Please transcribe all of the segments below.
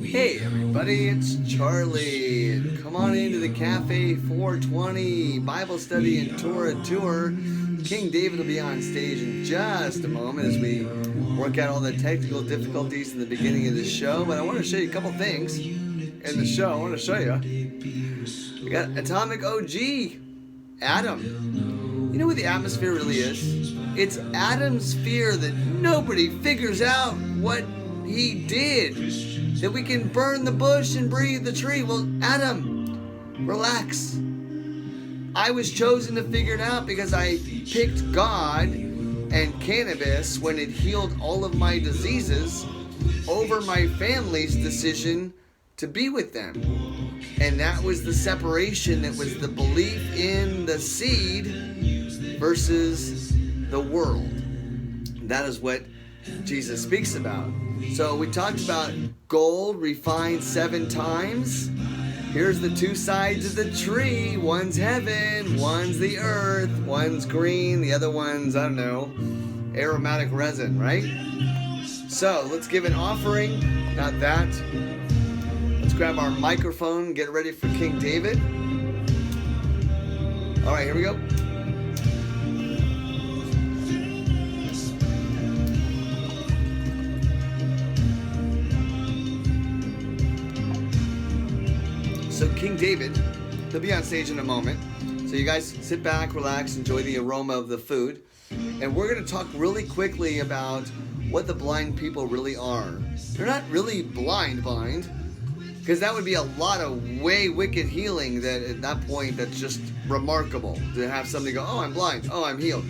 Hey everybody, it's Charlie, and come on into the Café 420 Bible Study and Torah Tour. King David will be on stage in just a moment as we work out all the technical difficulties in the beginning of the show. But I want to show you a couple things in the show. I want to show you. We got Atomic OG, Adam. You know what the atmosphere really is? It's Adam's fear that nobody figures out what he did, that we can burn the bush and breathe the tree. Well, Adam, relax. I was chosen to figure it out because I picked God and cannabis when it healed all of my diseases over my family's decision to be with them. And that was the separation, that was the belief in the seed versus the world. That is what Jesus speaks about. So we talked about gold refined 7 times. Here's the 2 sides of the tree. One's heaven, one's the earth, one's green, the other one's, I don't know, aromatic resin, right? So let's give an offering, not that. Let's grab our microphone, get ready for King David. All right, here we go. So King David, he'll be on stage in a moment. So you guys sit back, relax, enjoy the aroma of the food. And we're going to talk really quickly about what the blind people really are. They're not really blind, because that would be a lot of way wicked healing that at that point that's just remarkable to have somebody go, oh, I'm blind, oh, I'm healed.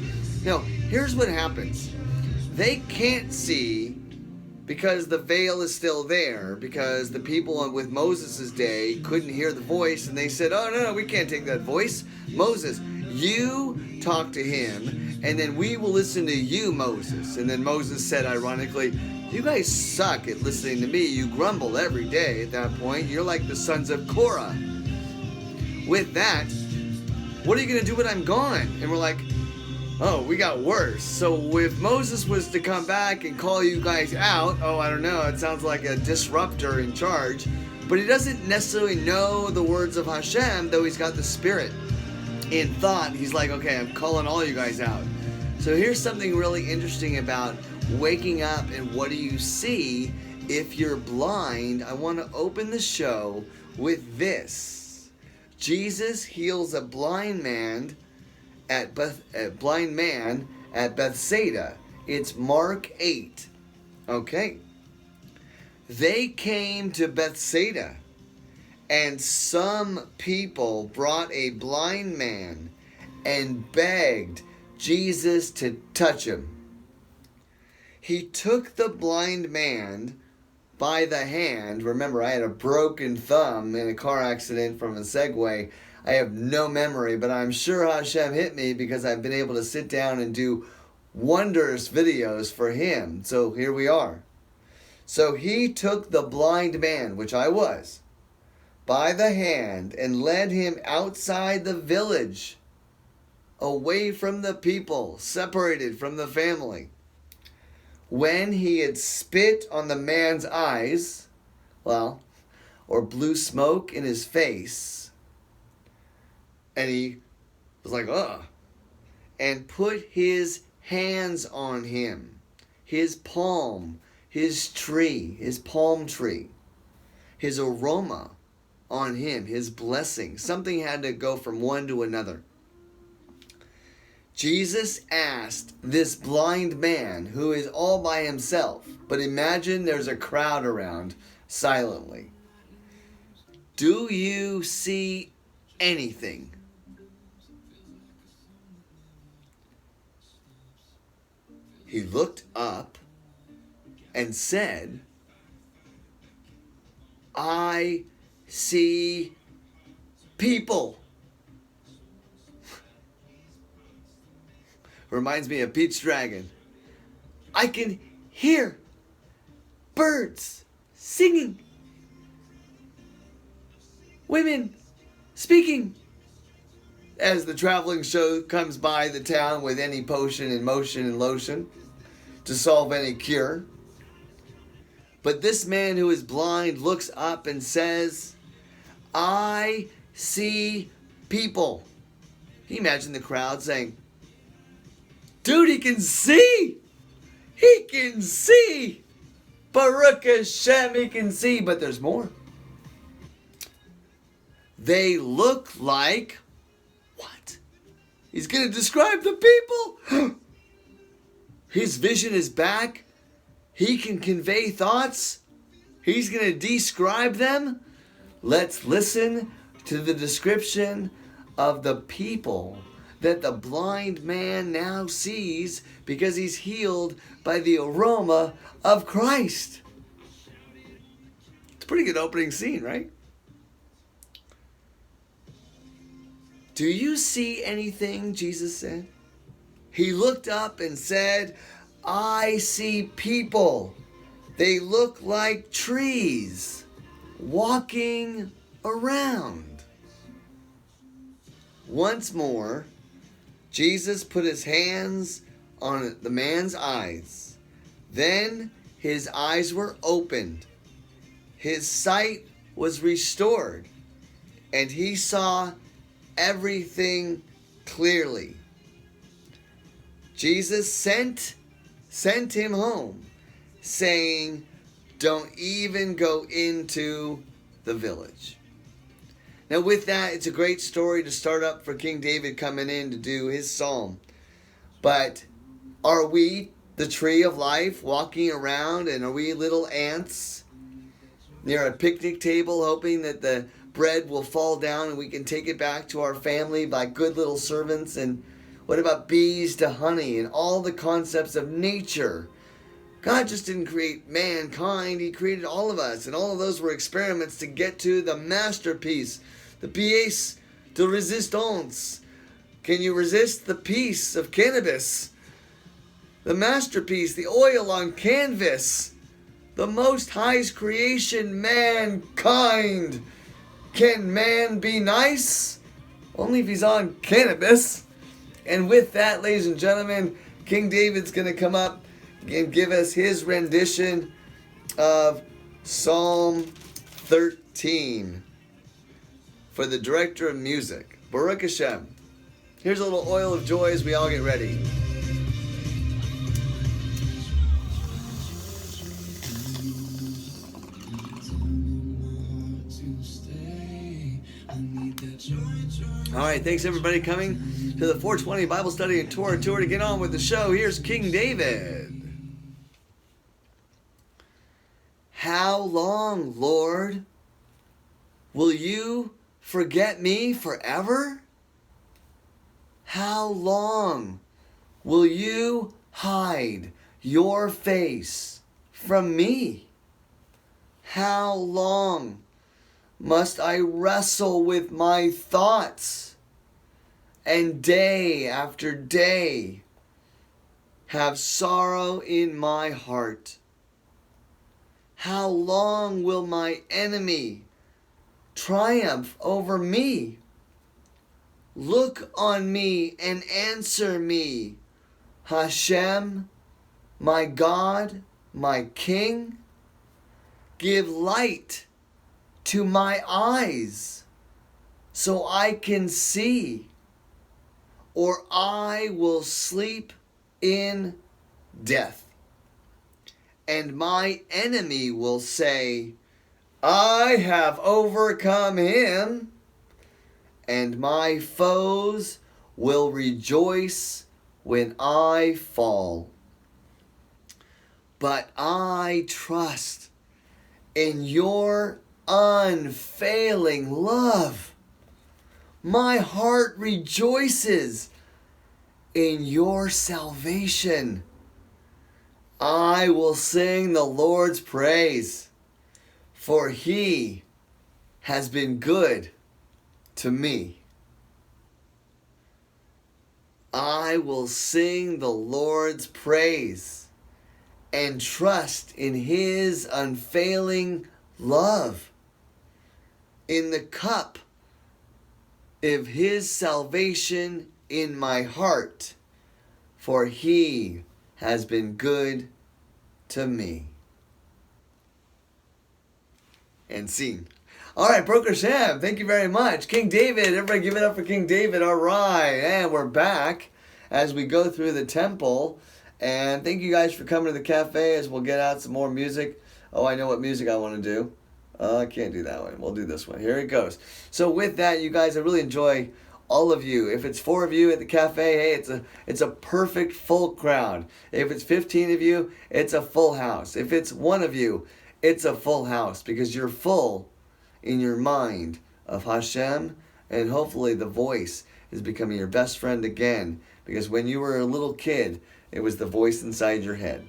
No, here's what happens. They can't see because the veil is still there, because the people with Moses' day couldn't hear the voice, and they said, oh, no, we can't take that voice. Moses, you talk to him, and then we will listen to you, Moses. And then Moses said, ironically, you guys suck at listening to me. You grumble every day at that point. You're like the sons of Korah. With that, what are you going to do when I'm gone? And we're like, oh, we got worse. So if Moses was to come back and call you guys out, oh, I don't know, it sounds like a disruptor in charge. But he doesn't necessarily know the words of Hashem, though he's got the spirit. In thought, he's like, okay, I'm calling all you guys out. So here's something really interesting about waking up and what do you see if you're blind. I want to open the show with this. Jesus heals a blind man at Bethsaida. It's Mark 8. Okay. They came to Bethsaida, and some people brought a blind man and begged Jesus to touch him. He took the blind man by the hand. Remember, I had a broken thumb in a car accident from a Segway. I have no memory, but I'm sure Hashem hit me because I've been able to sit down and do wondrous videos for him. So here we are. So he took the blind man, which I was, by the hand and led him outside the village, away from the people, separated from the family. When he had spit on the man's eyes, or blew smoke in his face, and he was like, ugh, and put his hands on him, his palm, his palm tree, his aroma on him, his blessing. Something had to go from one to another. Jesus asked this blind man, who is all by himself, but imagine there's a crowd around silently, do you see anything? He looked up and said, I see people. Reminds me of Pete's Dragon. I can hear birds singing, women speaking. As the traveling show comes by the town with any potion and motion and lotion to solve any cure. But this man who is blind looks up and says, I see people. Can you imagine the crowd saying, dude, he can see! He can see! Baruch Hashem, he can see. But there's more. They look like what? He's going to describe the people. His vision is back. He can convey thoughts. He's going to describe them. Let's listen to the description of the people that the blind man now sees because he's healed by the aroma of Christ. It's a pretty good opening scene, right? Do you see anything? Jesus said. He looked up and said, I see people. They look like trees walking around. Once more, Jesus put his hands on the man's eyes. Then his eyes were opened. His sight was restored, and he saw everything clearly. Jesus sent him home, saying, don't even go into the village. Now with that, it's a great story to start up for King David coming in to do his psalm. But are we the tree of life walking around, and are we little ants near a picnic table hoping that the bread will fall down and we can take it back to our family by good little servants? And what about bees to honey and all the concepts of nature? God just didn't create mankind. He created all of us. And all of those were experiments to get to the masterpiece, the pièce de résistance. Can you resist the piece of cannabis? The masterpiece, the oil on canvas. The Most High's creation, mankind. Can man be nice? Only if he's on cannabis. And with that, ladies and gentlemen, King David's going to come up and give us his rendition of Psalm 13 for the director of music, Baruch Hashem. Here's a little oil of joy as we all get ready. All right, thanks everybody coming to the 420 Bible Study and Torah Tour. To get on with the show, here's King David. How long, Lord, will you forget me forever? How long will you hide your face from me? How long must I wrestle with my thoughts and day after day have sorrow in my heart? How long will my enemy triumph over me? Look on me and answer me, Hashem, my God, my King. Give light to my eyes so I can see, or I will sleep in death. And my enemy will say, I have overcome him, and my foes will rejoice when I fall. But I trust in your unfailing love. My heart rejoices in your salvation. I will sing the Lord's praise, for he has been good to me. I will sing the Lord's praise and trust in his unfailing love, in the cup of his salvation in my heart, for he has been good to me. and scene. All right, Baruch Hashem, thank you very much. King David, everybody give it up for King David. All right, and we're back as we go through the temple. And thank you guys for coming to the cafe as we'll get out some more music. Oh, I know what music I want to do. I can't do that one. We'll do this one. Here it goes. So with that, you guys, I really enjoy all of you. If it's 4 of you at the cafe, hey, it's a perfect full crowd. If it's 15 of you, it's a full house. If it's 1 of you, it's a full house because you're full in your mind of Hashem, and hopefully the voice is becoming your best friend again, because when you were a little kid, it was the voice inside your head.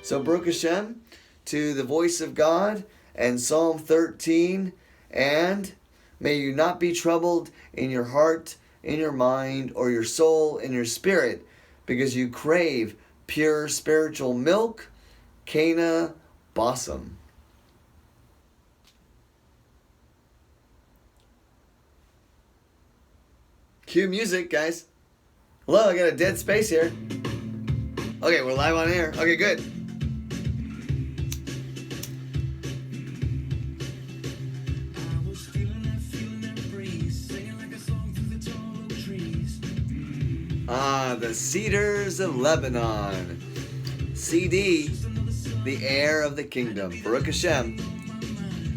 So Baruch Hashem to the voice of God and Psalm 13, and may you not be troubled in your heart, in your mind, or your soul, in your spirit, because you crave pure spiritual milk, Cana Bossum. Cue music, guys. Hello, I got a dead space here. Okay, we're live on air. Okay, good. The Cedars of Lebanon. CD, the air of the kingdom. Baruch Hashem.